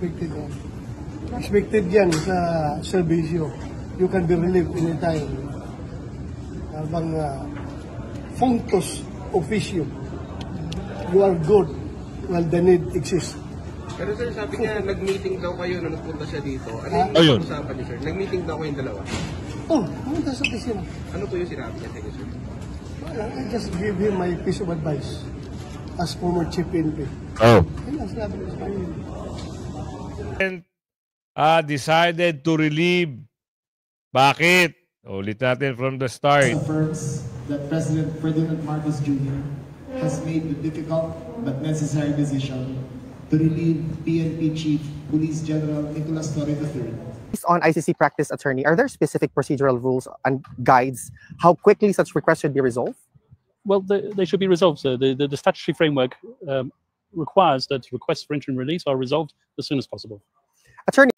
expected yan. Expected yan sa serbisyo. You can be relieved anytime. Habang functus officio. You are good while the need exists. Pero sir, sabi niya, nag-meeting daw kayo nung nagpunta siya dito. Ano yung Ayun. usapan niyo, sir? Nag-meeting daw kayong dalawa. Oh, pumunta sa opisina. Ano po yung sinabi niya sa inyo, sir? Well, I just give him my piece of advice as former chief PNP. Oh. Ayun ang sinabi ko sa kanya. Decided to relieve. Bakit? Ulit natin from the start. Affirms that President Ferdinand Marcos Jr. has made the difficult but necessary decision to relieve PNP Chief Police General Nicolas Torre III. Based on ICC practice, attorney, are there specific procedural rules and guides how quickly such requests should be resolved? Well, they should be resolved. So the statutory framework requires that requests for interim release are resolved as soon as possible. Attorney.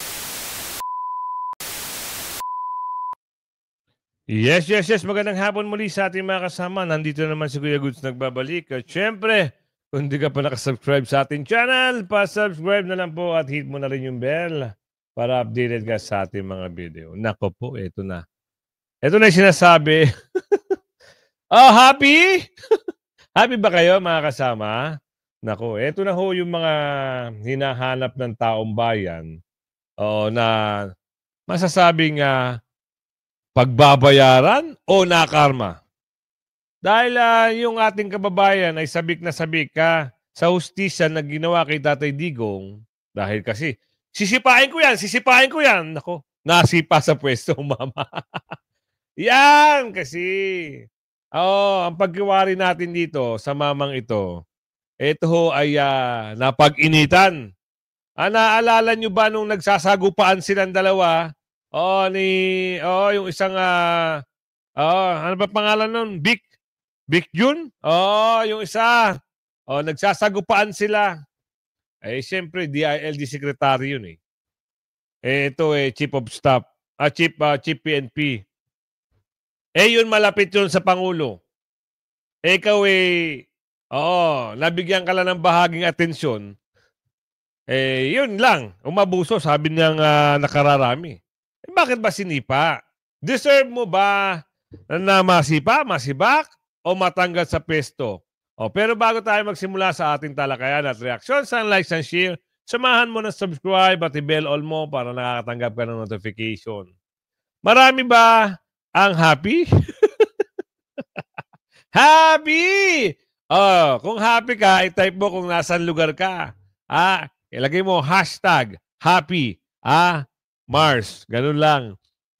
Yes. Magandang hapon muli sa ating mga kasama. Nandito naman si Kuya Goods nagbabalik. At syempre, kung di ka pa nakasubscribe sa ating channel, pa-subscribe na lang po at hit mo na rin yung bell para updated ka sa ating mga video. Nako po, ito na. Ito na yung sinasabi. Oh, happy? Happy ba kayo mga kasama? Nako, ito na ho yung mga hinahanap ng taong bayan na masasabing pagbabayaran o nakarma. Dahil yung ating kababayan ay sabik na sabik sa hustisya na ginawa kay Tatay Digong dahil kasi sisipain ko yan. Nako, nasipa sa pwesto, mama. Yan kasi. Ang pagkiwari natin dito sa mamang ito, ito ho ay napag-initan. Naalala nyo ba nung nagsasagupaan silang dalawa? Yung isang, ano ba pangalan nun? Vic Jun? Yung isa. Nagsasagupaan sila. Siyempre, DILG secretary yun eh. Ito Chief of Staff. Chief PNP. Yun malapit yun sa Pangulo. Ikaw nabigyan ka lang ng bahaging atensyon. Yun lang. Umabuso, sabi niyang nakararami. Bakit ba sinipa? Deserve mo ba na masibak, o matanggal sa pesto? Pero bago tayo magsimula sa ating talakayan at reaksyon, sa like and share, samahan mo na subscribe at i-bell all mo para nakakatanggap ka ng notification. Marami ba ang happy? Happy! Kung happy ka, i-type mo kung nasan lugar ka. Ilagay mo hashtag happy. Mars. Ganun lang.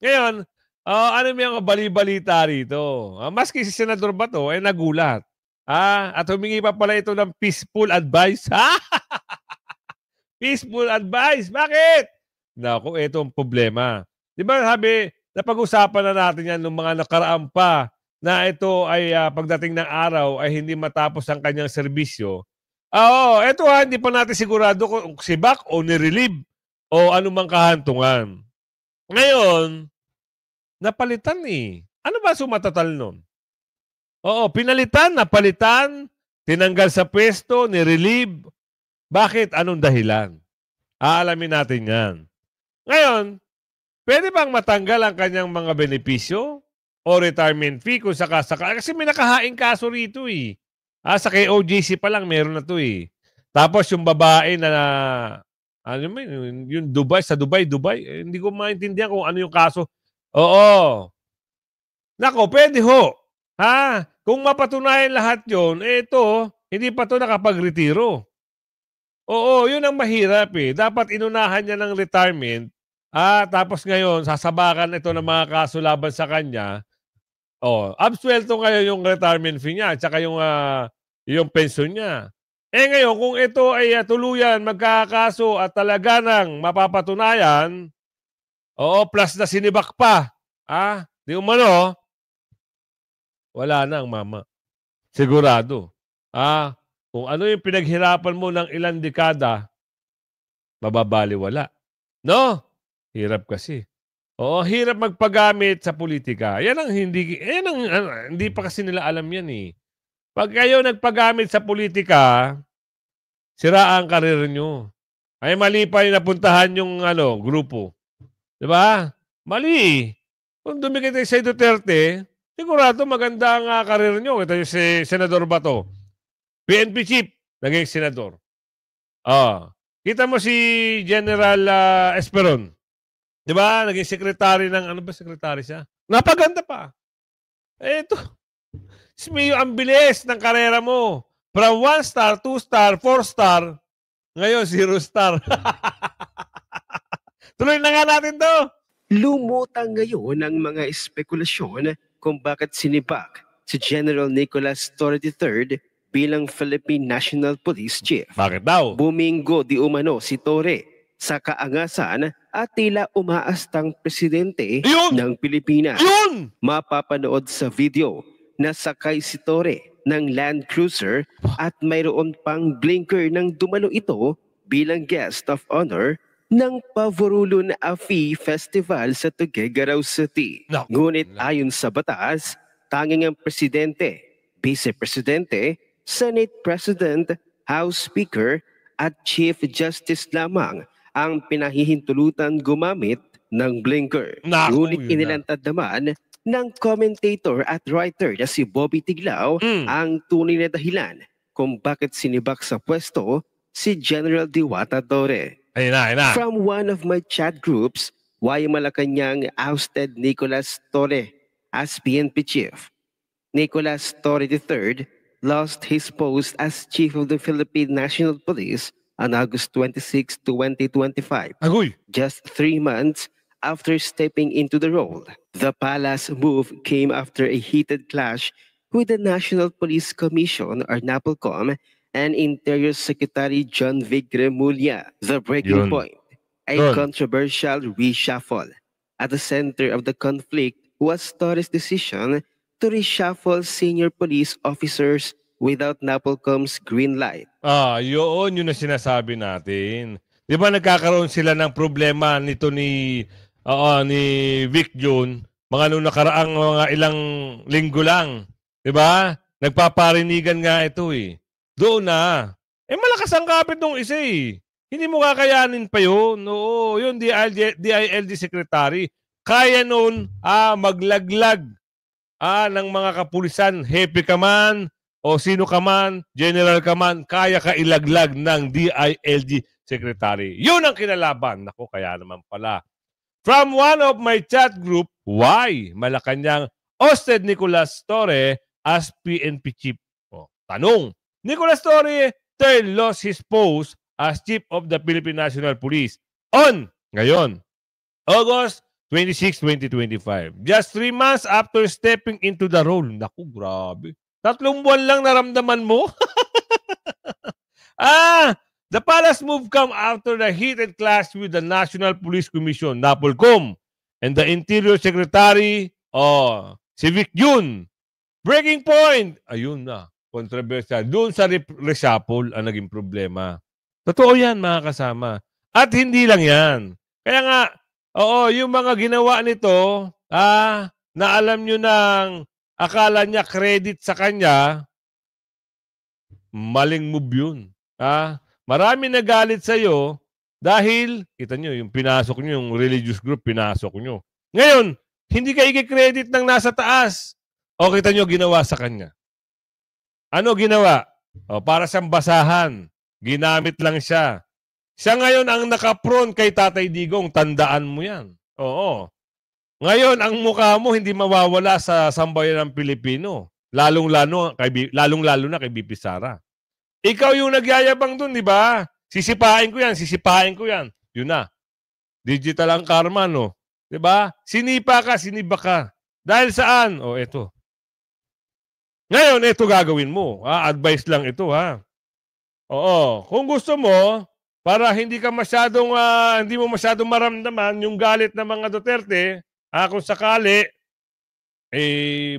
Ngayon, ano yung bali-balita rito? Maski si Senador Bato ay nagulat. At humingi pa pala ito ng peaceful advice. Peaceful advice. Bakit? Naku, ito ang problema. Di ba sabi, napag-usapan na natin yan nung mga nakaraan pa na ito ay pagdating ng araw ay hindi matapos ang kanyang serbisyo. Ito hindi pa natin sigurado kung sibak o nirelieve o anumang kahantungan. Ngayon, napalitan Ano ba sumatatal nun? Napalitan, tinanggal sa pwesto, nirelieve. Bakit? Anong dahilan? Aalamin natin yan. Ngayon, pwede bang matanggal ang kanyang mga benepisyo o retirement fee kung sakasaka? Kasi may nakahaing kaso rito sa KOJC pa lang meron na to Tapos yung babae na yung Dubai, hindi ko maintindihan kung ano yung kaso. Nako, pwede ho. Kung mapatunayan lahat yun, hindi pa to nakapag-retiro. Yun ang mahirap Dapat inunahan niya ng retirement. Tapos ngayon, sasabakan ito ng mga kaso laban sa kanya. Absuelto ngayon yung retirement fee niya at saka yung pension niya. Ngayon, kung ito ay tuluyan, magkakaso at talaga nang mapapatunayan, plus na sinibak pa, di umano, wala na ang mama. Sigurado. Kung ano yung pinaghirapan mo ng ilang dekada, mababaliwala. No? Hirap kasi. Hirap magpagamit sa politika. Hindi pa kasi nila alam yan Pag kayo nagpagamit sa politika, sira ang karir nyo. Ay mali pa yung napuntahan yung grupo. 'Di ba? Mali. Kung dumikit kayo sa Duterte, sigurado maganda ang karir nyo. Ito yung si Senador Bato. PNP chief, naging senador. Kita mo si General Esperon. 'Di ba? Naging secretary ng secretary siya? Napaganda pa. Ito. Smiyo, ang bilis ng karera mo. From 1 star, 2 star, 4 star, ngayon 0 star. Tuloy na nga natin to. Lumutang ngayon ang mga espekulasyon kung bakit sinibak si General Nicolas Torre III bilang Philippine National Police Chief. Bakit daw? Buminggo di umano si Torre sa kaangasan at tila umaastang presidente Yun! ng Pilipinas. Yun! Mapapanood sa video na sakay si Torre ng Land Cruiser at mayroon pang blinker nang dumalo ito bilang guest of honor ng Pavorulun Afi Festival sa Tuguegarao City. Naku. Ngunit ayon sa batas, tanging ang presidente, vice-presidente, Senate President, House Speaker at Chief Justice lamang ang pinahihintulutan gumamit ng blinker. Naku, Ngunit yun na. inilantad naman ng commentator at writer na si Bobby Tiglao ang tunay na dahilan kung bakit sinibak sa pwesto si General Diwata Torre. Ayun na. From one of my chat groups, why Malacanang ousted Nicolas Torre as PNP chief. Nicolas Torre III lost his post as Chief of the Philippine National Police on August 26, 2025. Agoy. Just 3 months after stepping into the role. The palace move came after a heated clash with the National Police Commission or NAPOLCOM and Interior Secretary John Vic Remulla. The breaking Yun. point, a Yun. controversial reshuffle. At the center of the conflict was Torres' decision to reshuffle senior police officers without NAPOLCOM's green light. Yun na sinasabi natin. Di ba nagkakaroon sila ng problema nito ni Vic Jun, mga nung nakaraang mga ilang linggo lang. Di ba? Nagpaparinigan nga ito eh. Doon na. Malakas ang kapit nung isa eh. Hindi mo kakayanin pa yun. Oo, yun DILG Secretary. Kaya nun maglaglag ng mga kapulisan, hepe ka man, o sino ka man, general ka man, kaya ka ilaglag ng DILG Secretary. Yun ang kinalaban. Naku, kaya naman pala. From one of my chat group, why Malacanang ousted Nicolas Torre as PNP chief? Tanong, Nicolas Torre III lost his post as Chief of the Philippine National Police on, ngayon, August 26, 2025. Just 3 months after stepping into the role. Naku, grabe. 3 buwan lang naramdaman mo? The palace move come after the heated clash with the National Police Commission, NAPOLCOM, and the Interior Secretary, si Vic Jun. Breaking point! Ayun na, controversial. Doon sa reshuffle ang naging problema. Totoo yan, mga kasama. At hindi lang yan. Kaya nga, yung mga ginawa nito, na alam nyo nang akala niya credit sa kanya, maling move yun. Marami nagalit sa'yo dahil, kita nyo, yung pinasok nyo, yung religious group, pinasok nyo. Ngayon, hindi ka i-credit ng nasa taas. O kita nyo, ginawa sa kanya. Ano ginawa? Para siyang basahan. Ginamit lang siya. Siya ngayon ang nakapron kay Tatay Digong. Tandaan mo yan. Oo. Ngayon, ang mukha mo hindi mawawala sa sambayan ng Pilipino. Lalong-lalo na kay BP Sara. Ikaw yung nagyayabang dun, di ba? Sisipain ko yan. Yun na. Digital ang karma, no? Di ba? Sinipa ka. Dahil saan? Eto. Ngayon, ito gagawin mo. Advice lang ito, ha? Oo. Kung gusto mo, para hindi mo masyadong maramdaman yung galit ng mga Duterte, kung sakali,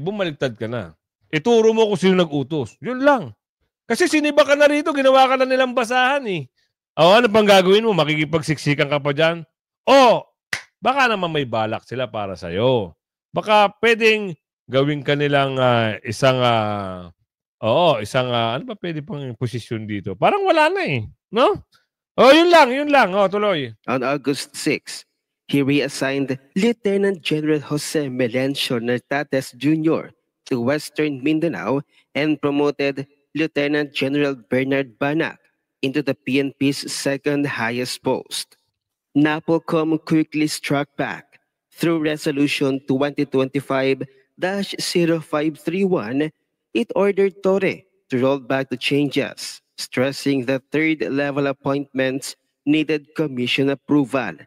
bumaliktad ka na. Ituro mo kung sino nag-utos. Yun lang. Kasi siniba ka na rito, ginawa ka na nilang basahan eh. Ano pang gagawin mo? Makikipagsiksikan ka pa dyan? Baka naman may balak sila para sa'yo. Baka pwedeng gawin ka nilang isang ano ba pwede pang posisyon dito? Parang wala na eh. No? Oh, yun lang. Oh, tuloy. On August 6, he reassigned Lieutenant General Jose Melencio Nartates Jr. to Western Mindanao and promoted Lieutenant General Bernard Banac into the PNP's second highest post. NAPOLCOM quickly struck back through Resolution 2025-0531. It ordered Torre to roll back the changes, stressing that third-level appointments needed commission approval.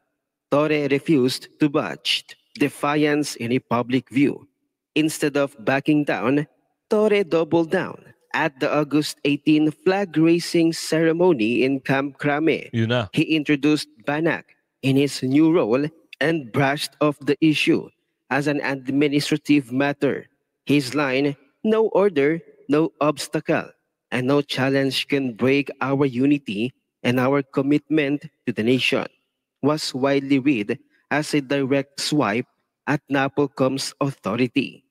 Torre refused to budge, defiance in a public view. Instead of backing down, Torre doubled down at the August 18 flag raising ceremony in Camp Crame. Yun na. He introduced Banac in his new role and brushed off the issue as an administrative matter. His line, "No order, no obstacle, and no challenge can break our unity and our commitment to the nation," was widely read as a direct swipe at NAPOLCOM's authority.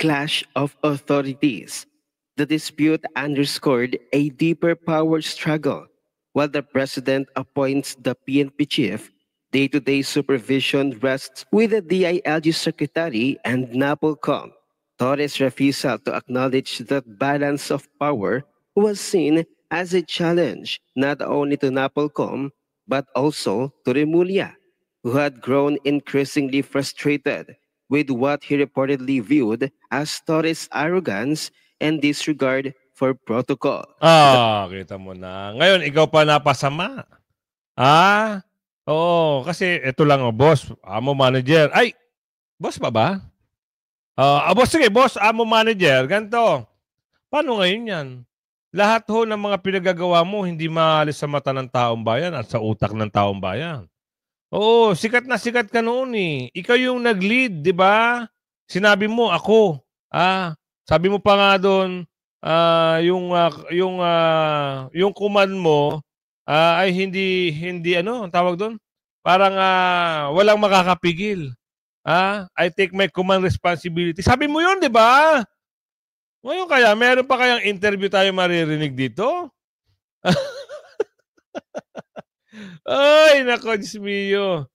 Clash of authorities. The dispute underscored a deeper power struggle. While the president appoints the PNP chief, day-to-day supervision rests with the DILG secretary and NAPOLCOM. Torres' refusal to acknowledge that balance of power was seen as a challenge not only to NAPOLCOM but also to Remulla, who had grown increasingly frustrated with what he reportedly viewed as Torres' arrogance and disregard for protocol. Kita mo na. Ngayon, ikaw pa napasama. Oo, kasi ito lang, boss, amo manager. Ay, boss pa ba? Boss, sige, boss, amo manager. Ganito. Paano ngayon yan? Lahat ho ng mga pinagagawa mo, hindi maalis sa mata ng taong bayan at sa utak ng taong bayan. Oo, sikat na sikat ka noon eh. Ikaw yung nag-lead, di ba? Sinabi mo, ako. Sabi mo pa nga doon, yung command mo ay hindi ano, tawag doon? Parang walang makakapigil. I take my command responsibility. Sabi mo yun, di ba? Ngayon kaya, meron pa kayang interview tayo maririnig dito? Ay, nako, Diyos mio.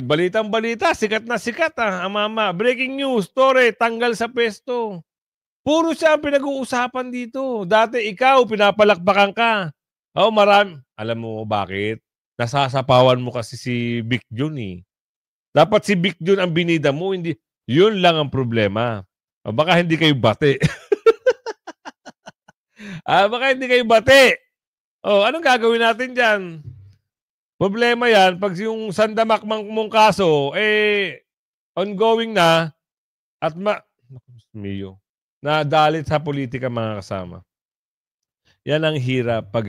Balitang-balita, sikat na sikat mama. Breaking news, Torre, tanggal sa pesto. Puro siya ang pinag-uusapan dito. Dati ikaw, pinapalakpakan ka. Marami. Alam mo bakit? Nasasapawan mo kasi si Vic Jun eh. Dapat si Vic Jun ang binida mo, hindi. Yun lang ang problema. Baka hindi kayo bate. Baka hindi kayo bate. Anong gagawin natin dyan? Problema yan, pag yung sandamak mong kaso, ongoing na, at nadalit sa politika mga kasama. Yan ang hirap pag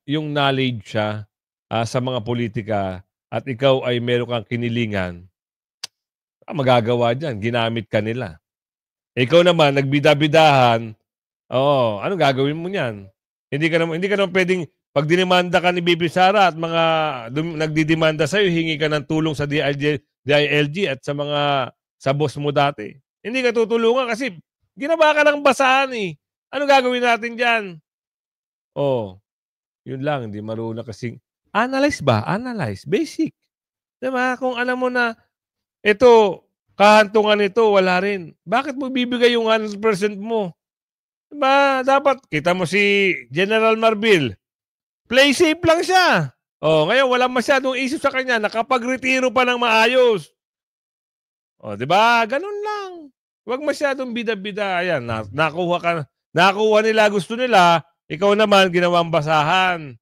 yung knowledge siya sa mga politika at ikaw ay meron kang kinilingan, magagawa dyan, ginamit ka nila. Ikaw naman, nagbida-bidahan, anong gagawin mo niyan? Hindi ka naman pwedeng, pag dinimanda ka ni Bibi Sara at mga nagdidemanda sa'yo, hingi ka ng tulong sa DILG at sa boss mo dati. Hindi ka tutulungan kasi ginawa ka ng basahan eh. Ano gagawin natin dyan? Yun lang, hindi marunong kasing analyze ba? Analyze. Basic. Diba? Kung alam mo na ito, kahantungan ito, wala rin. Bakit mo bibigay yung 100% mo? Diba? Dapat, kita mo si General Marbil. Play safe lang siya. Ngayon, walang masyadong isip sa kanya. Nakapag-retiro pa ng maayos. Diba? Ganun lang. Huwag masyadong bida-bida. Ayan, nakuha nila, gusto nila. Ikaw naman, ginawang basahan.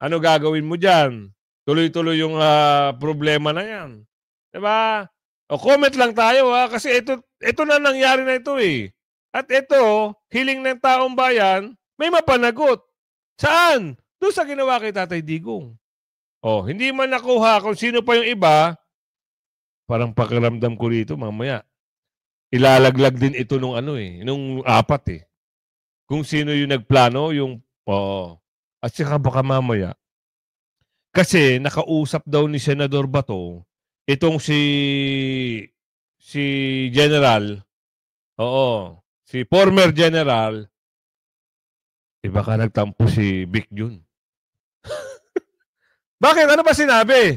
Ano gagawin mo dyan? Tuloy-tuloy yung problema na yan. Diba? Comment lang tayo kasi ito na nangyari na ito eh. At ito, hiling ng taong bayan, may mapanagot. Saan? Doon sa ginawa kay Tatay Digong. Hindi man nakuha kung sino pa yung iba, parang pakiramdam ko rito mamaya. Ilalaglag din ito nung nung apat eh. Kung sino yung nagplano, at saka baka mamaya. Kasi nakausap daw ni Senador Bato, itong si General, si former General, Iba ka nagtampo si Vic Jun. Bakit? Ano ba sinabi?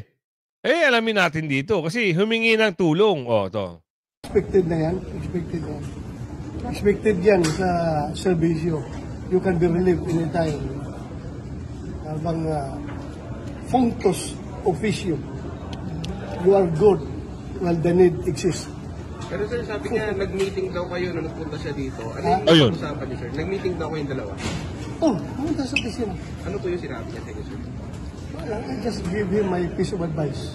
Eh, alamin natin dito. Kasi humingi ng tulong. O, to. Expected na yan. Expected na yan. Expected yan sa serbisyo. You can be relieved anytime. Habang functus officium. You are good while the need exists. Pero sir, sabi niya, nag-meeting daw kayo nung nagpunta siya dito. Ano yung Ayun. usapan niyo, sir? Nag-meeting daw kayong dalawa. Oh, pumunta sa opisina. Ano po yung sinabi niya sa inyo, sir? Well, I just give him my piece of advice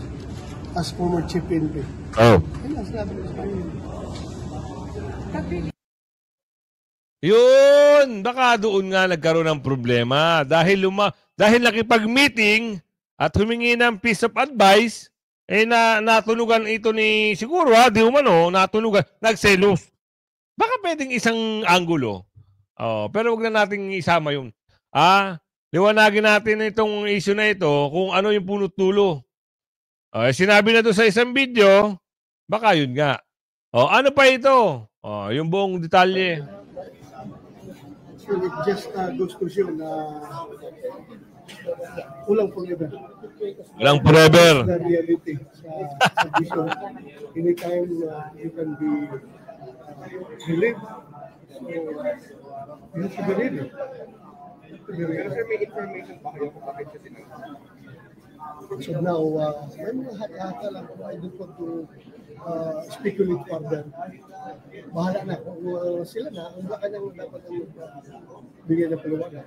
as former chief PNP. Oh. Ayun ang sinabi ko sa kanya. Yun! Baka doon nga nagkaroon ng problema. Dahil nakipag-meeting at humingi ng piece of advice, eh natunugan ito ni, siguro di umano, natunugan, nagselos. Baka pwedeng isang anggulo. Oh, pero wag na nating isama yun. Liwanagin natin itong issue na ito kung ano yung punot dulo. Sinabi na doon sa isang video, baka yun nga. Ano pa ito? Yung buong detalye. Actually, it just goes to show na kulang forever. Walang forever. The reality sa vision. Anytime you can be relieved, so you have to be ready. Pero sir, may information pa kayo kung bakit siya sinabi? So now, may mga haka lang kung I don't want to speculate further. Bahala na. Kung sila na, ang baka nang dapat ang bigyan ng paliwanag.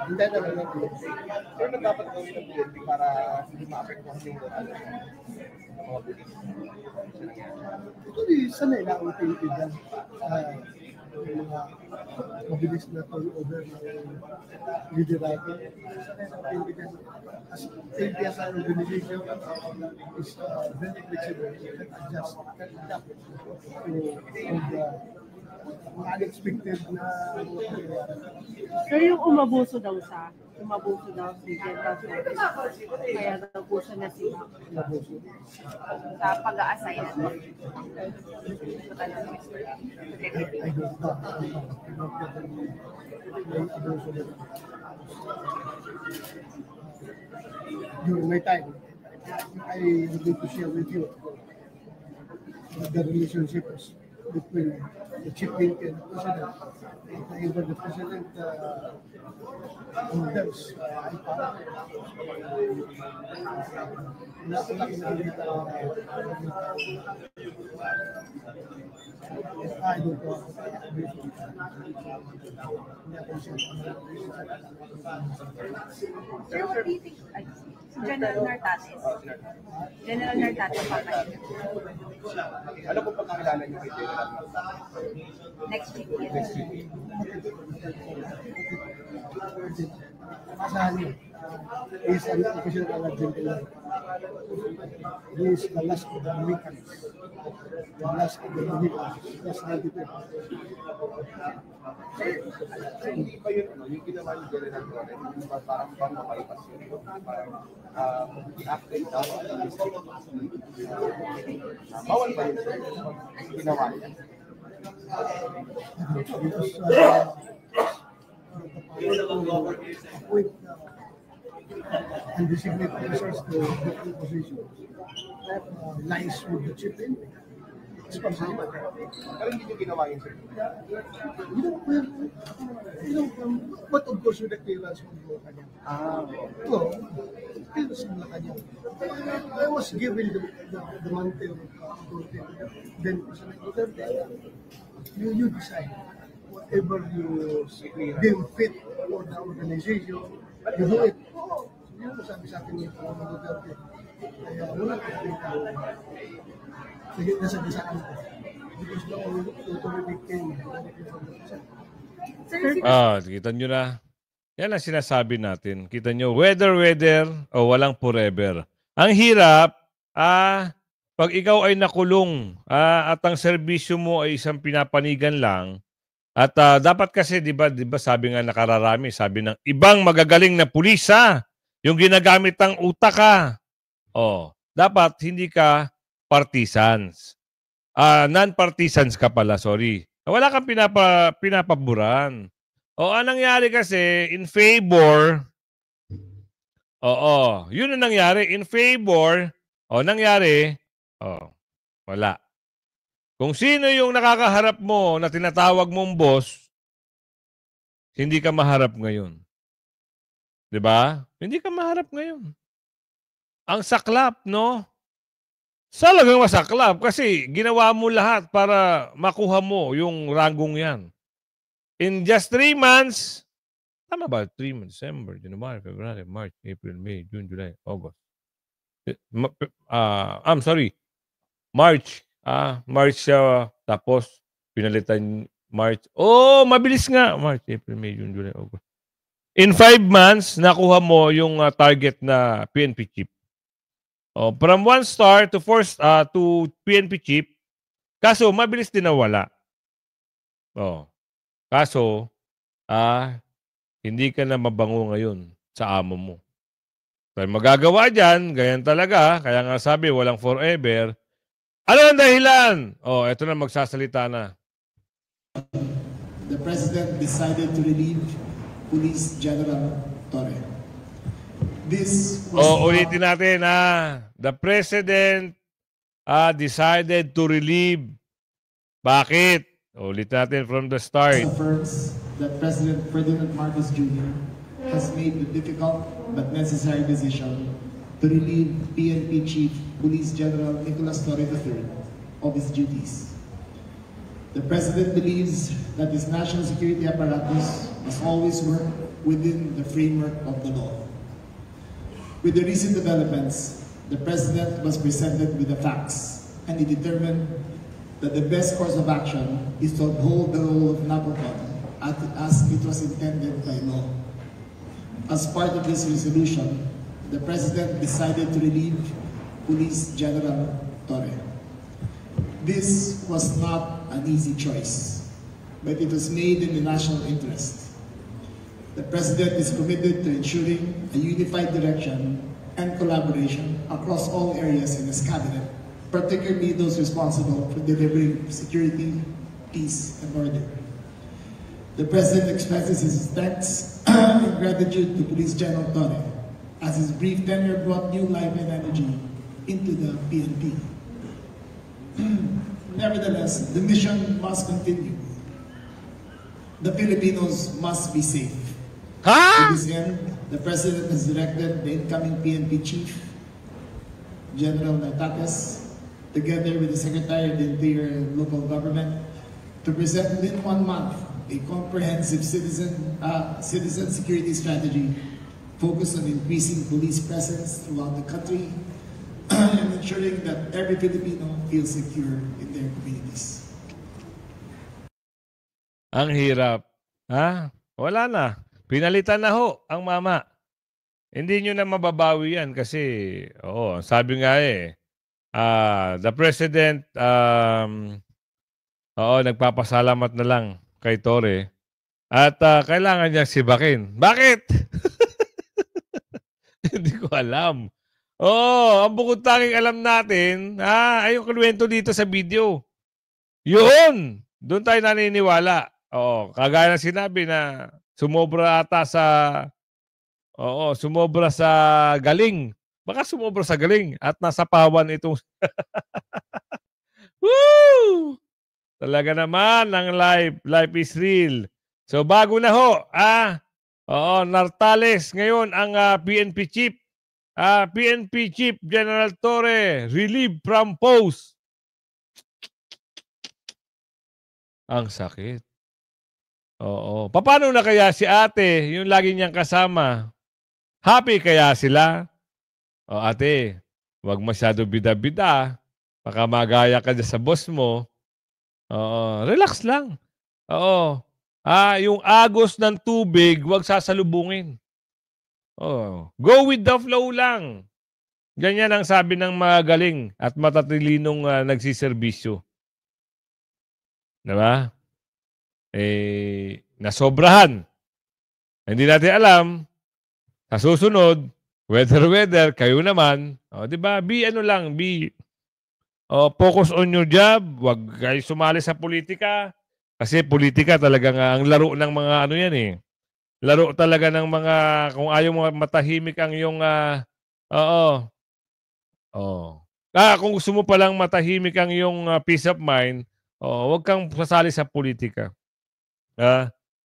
Hindi na lang natin. Sir, na dapat gawin ng PNP para hindi ma-apektuhan yung mga pulis? Actually, sanay na ang Pilipinas. Yung mga mabilis na turnover ng liderato. Sanay na ang Pilipinas. As Pilipinas ang organization is very flexible. You can adjust, can adapt to mga unexpected na Sir, yung umabuso daw si General Torres. Kaya daw po siya nasira sa pag-a-assign. I don't know. During my time, I would like to share with you the relationships between the chief PNP and the president. Either the president orders, I don't know. Sir, what do you think? Si General Nartates. General Nartates pa kayo. Ano po pagkakilala niyo kay General? Next week. Asahan niyo. He is an official gentleman. He is the last of the Mohicans. The last of the Mohicans. Last 92. Hindi ba yun, yung ginawa ni General Torres, yung parang mapalipas yun, parang i-active daw ang district. Bawal ba yun, sir? Ginawa niya? With undesignated officers to different positions lies with the chief PNP. It's possible. Pero hindi nyo ginawa yun, sir. But of course, with the clearance from Malacanang. So, clearance from Malacanang. I was given the mantle of authority. Then, President Duterte, you decide whatever you deem fit for the organization, you do it. Yun ang sabi sa akin ni President Duterte. Kaya wala ko sige, nasagasaan ko. Because the authority came from the Kita nyo na. Yan ang sinasabi natin. Kita nyo, whether o walang forever. Ang hirap, pag ikaw ay nakulong at ang serbisyo mo ay isang pinapanigan lang, at dapat kasi, di ba sabi nga nakararami, sabi ng ibang magagaling na pulisa, yung ginagamit ng utak ka. Dapat hindi ka partisans. Non-partisans ka pala, sorry. Wala kang pinapaboran. O, anong nangyari kasi, in favor, yun ang nangyari, in favor, nangyari, wala. Kung sino yung nakakaharap mo na tinatawag mong boss, hindi ka maharap ngayon. 'Di ba? Hindi ka maharap ngayon. Ang saklap, no? Talagang masaklap kasi ginawa mo lahat para makuha mo yung ranggong yan. In just 3 months, tama ba? 3 months, December, January, February, March, April, May, June, July, August. I'm sorry. March. March siya, tapos pinalitan March. Mabilis nga. March, April, May, June, July, August. In 5 months, nakuha mo yung target na PNP chief. From 1 star to 4 to PNP chief, kaso mabilis din nawala. Kaso, hindi ka na mabango ngayon sa amo mo. So, magagawa dyan, ganyan talaga. Kaya nga sabi, walang forever. Ano ang dahilan? Ito na, magsasalita na. The President decided to relieve Police General Torre. This was ulitin natin, The President decided to relieve. Bakit? Ulitin natin from the start. affirms that President Ferdinand Marcos Jr. has made the difficult but necessary decision to relieve PNP Chief Police General Nicolas Torre III of his duties. The President believes that his national security apparatus must always work within the framework of the law. With the recent developments, the President was presented with the facts, and he determined that the best course of action is to uphold the role of NAPOCON as it was intended by law. As part of this resolution, the President decided to relieve Police General Torre. This was not an easy choice, but it was made in the national interest. The President is committed to ensuring a unified direction and collaboration across all areas in his cabinet, particularly those responsible for delivering security, peace, and order. The President expresses his thanks and gratitude to Police General Torre, as his brief tenure brought new life and energy into the PNP. Nevertheless, the mission must continue. The Filipinos must be safe. To this end, the President has directed the incoming PNP Chief, General Nartates, together with the Secretary of the Interior and Local Government, to present within 1 month a comprehensive citizen security strategy focused on increasing police presence throughout the country and ensuring that every Filipino feels secure in their communities. Ang hirap. Wala na. Pinalitan na ho ang mama. Hindi nyo na mababawi yan kasi, sabi nga the President, nagpapasalamat na lang kay Torre at kailangan niya sibakin. Bakit? Hindi ko alam. Ang bukod tanging alam natin, ay yung kwento dito sa video. Yun! Doon tayo naniniwala. Kagaya ng sinabi na sumobra ata sa sumobra sa galing. Baka sumobra sa galing at nasa pawan itong Woo! Talaga naman ang life is real. So bago na ho, Nartales ngayon ang PNP Chief. PNP Chief General Torre, relieved from post. Ang sakit. Paano na kaya si ate, yung lagi niyang kasama? Happy kaya sila? Ate, wag masyado bida-bida. Baka magaya ka dyan sa boss mo. Relax lang. Yung agos ng tubig, wag sasalubungin. Go with the flow lang. Ganyan ang sabi ng magaling at matatilinong nagsiservisyo. Diba? Nasobrahan. Hindi natin alam. Sa susunod, weather, kayo naman. Diba? Be focus on your job. Huwag kayo sumali sa politika. Kasi politika talaga nga ang laro ng mga ano yan eh. Laro talaga ng mga kung ayaw mo matahimik ang iyong oo. Oh. Kung gusto mo palang matahimik ang iyong peace of mind, huwag kang sasali sa politika.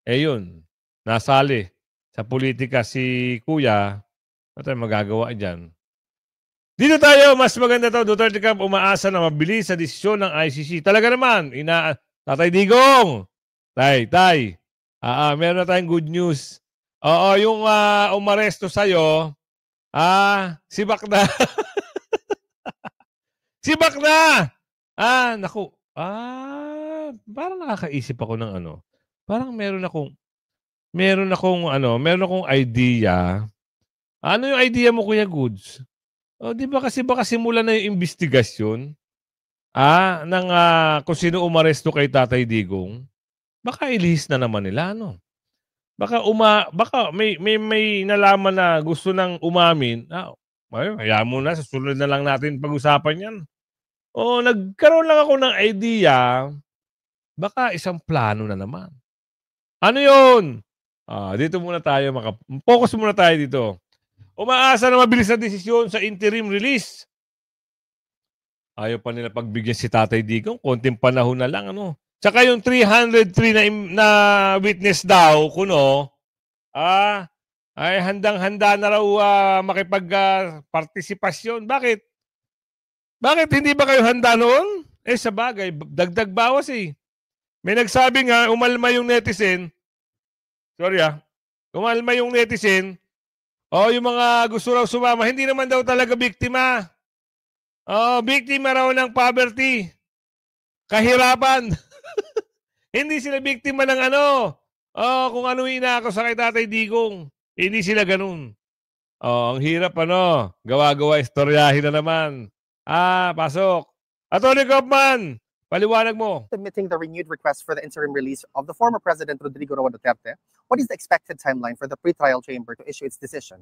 Yun. Nasali sa politika si Kuya. Ano tayo magagawa dyan? Dito tayo, mas maganda to. Duterte Camp umaasa na mabilis sa desisyon ng ICC. Talaga naman, Tatay Digong. Tay. Meron na tayong good news. Oo, yung umaresto sa'yo, si Bakda. Si Bakda! Naku. Parang nakakaisip ako ng ano. Parang meron akong idea. Ano yung idea mo, Kuya Goods? Di ba kasi baka simulan na yung investigasyon ng kung sino umaresto kay Tatay Digong. Baka ilihis na naman nila, ano? Baka may nalaman na gusto nang umamin. Hayaan mo na, sa sunod na lang natin pag-usapan yan. Nagkaroon lang ako ng idea, baka isang plano na naman. Ano yun? Dito muna tayo, focus muna tayo dito. Umaasa na mabilis na desisyon sa interim release. Ayaw pa nila pagbigyan si Tatay Digong, konting panahon na lang, ano? Tsaka yung 303 na witness daw, ay handang-handa na raw makipag-partisipasyon. Bakit? Bakit hindi ba kayo handa noon? Sa bagay, dagdag bawas eh. May nagsabi nga, umalma yung netizen. Sorry umalma yung netizen. Yung mga gusto raw sumama, hindi naman daw talaga biktima. Biktima raw ng poverty. Kahirapan. Hindi sila biktima ng kung ano inaako sa kay Tatay Digong. Hindi sila ganun. Ang hirap gawa-gawa, istoryahin na naman. Pasok. Atty. Kaufman, paliwanag mo. Submitting the renewed request for the interim release of the former President Rodrigo Roa Duterte, what is the expected timeline for the pretrial chamber to issue its decision?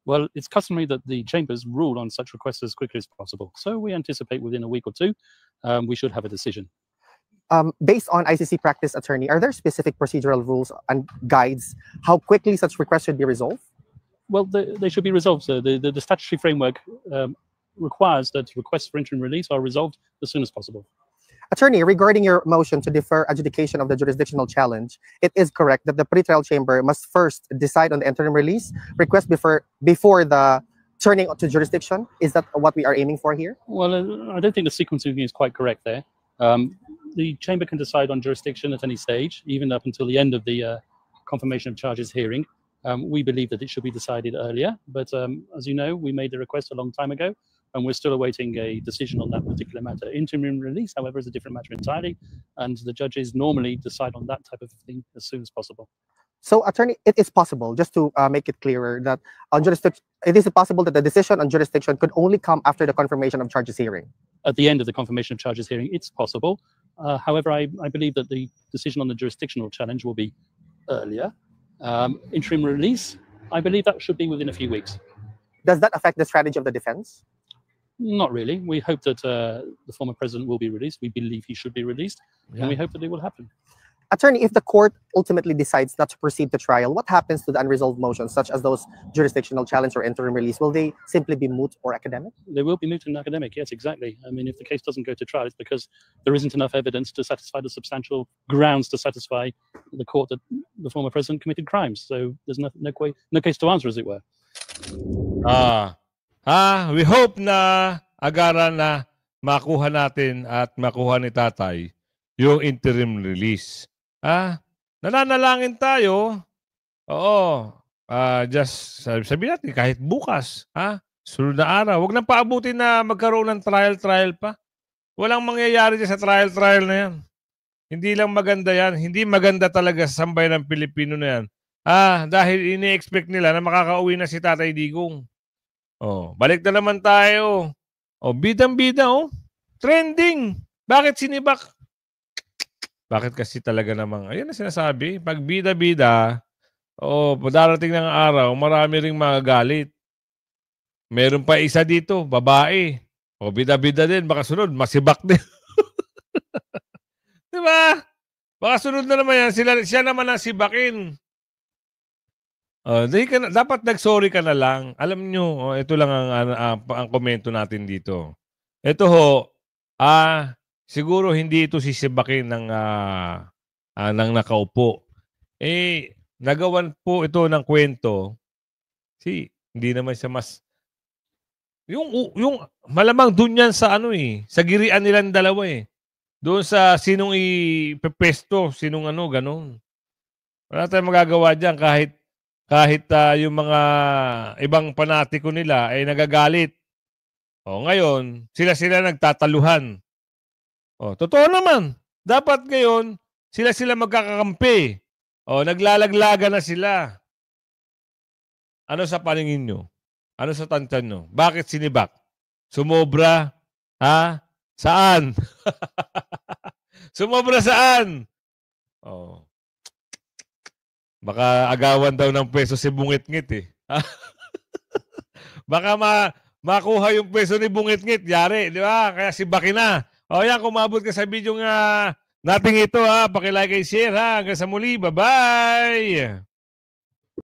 Well, it's customary that the chambers rule on such requests as quickly as possible. So we anticipate within a week or two, we should have a decision. Based on ICC practice, attorney, are there specific procedural rules and guides how quickly such requests should be resolved? Well, they should be resolved. So the statutory framework requires that requests for interim release are resolved as soon as possible. Attorney, regarding your motion to defer adjudication of the jurisdictional challenge, it is correct that the pretrial chamber must first decide on the interim release request before the turning to jurisdiction. Is that what we are aiming for here? Well, I don't think the sequencing is quite correct there. The chamber can decide on jurisdiction at any stage, even up until the end of the confirmation of charges hearing. We believe that it should be decided earlier, but as you know, we made the request a long time ago, and we're still awaiting a decision on that particular matter. Interim release, however, is a different matter entirely, and the judges normally decide on that type of thing as soon as possible. So, attorney, it is possible, just to make it clearer, that on jurisdiction, it is possible that the decision on jurisdiction could only come after the confirmation of charges hearing. At the end of the confirmation of charges hearing, it's possible. However, I believe that the decision on the jurisdictional challenge will be earlier. Interim release, I believe that should be within a few weeks. Does that affect the strategy of the defense? Not really. We hope that the former president will be released. We believe he should be released, and we hope that it will happen. Attorney, if the court ultimately decides not to proceed to trial, what happens to the unresolved motions, such as those jurisdictional challenge or interim release? Will they simply be moot or academic? They will be moot and academic, yes, exactly. I mean, if the case doesn't go to trial, it's because there isn't enough evidence to satisfy the substantial grounds to satisfy the court that the former president committed crimes. So there's no case to answer, as it were. We hope na agaran na makuha natin at makuha ni Tatay yung interim release. Nananalangin tayo. Just sabihin natin kahit bukas, sunod na araw. Huwag nang paabutin na magkaroon ng trial pa. Walang mangyayari sa trial na yan. Hindi lang maganda yan. Hindi maganda talaga sa sambayan ng Pilipino na yan. Dahil ini-expect nila na makakauwi na si Tatay Digong. Balik na naman tayo. Bidang-bida, trending. Bakit sinibak? Bakit kasi talaga namang, ayun na sinasabi, pag bida-bida, darating ng araw, marami ring magagalit. Meron pa isa dito, babae. Bida-bida din, baka sunod, masibak din. Diba? Baka sunod na naman yan, siya naman ang sibakin. Dapat nag-sorry ka na lang. Alam nyo, ito lang ang komento natin dito. Ito ho, siguro hindi ito sisibakin ng nakaupo. Nagawan po ito ng kwento. Hindi naman siya mas... Yung malamang dun yan sa sa girian nilang dalawa Doon sa sinong ipepesto, sinong ganun. Wala tayong magagawa dyan kahit yung mga ibang panatiko nila ay nagagalit. Ngayon, sila nagtataluhan. Totoo naman. Dapat ngayon, sila magkakakampi. Naglalaglaga na sila. Ano sa paningin nyo? Ano sa tansyan nyo? Bakit sinibak? Sumobra? Saan? Sumobra saan? Baka agawan daw ng peso si Bungit-ngit Baka makuha yung peso ni Bungit-ngit. Yari, di ba? Kaya si Baki na. Yan, kumabot ka sa video nga nating ito Pakilike and share Hanggang sa muli. Bye-bye!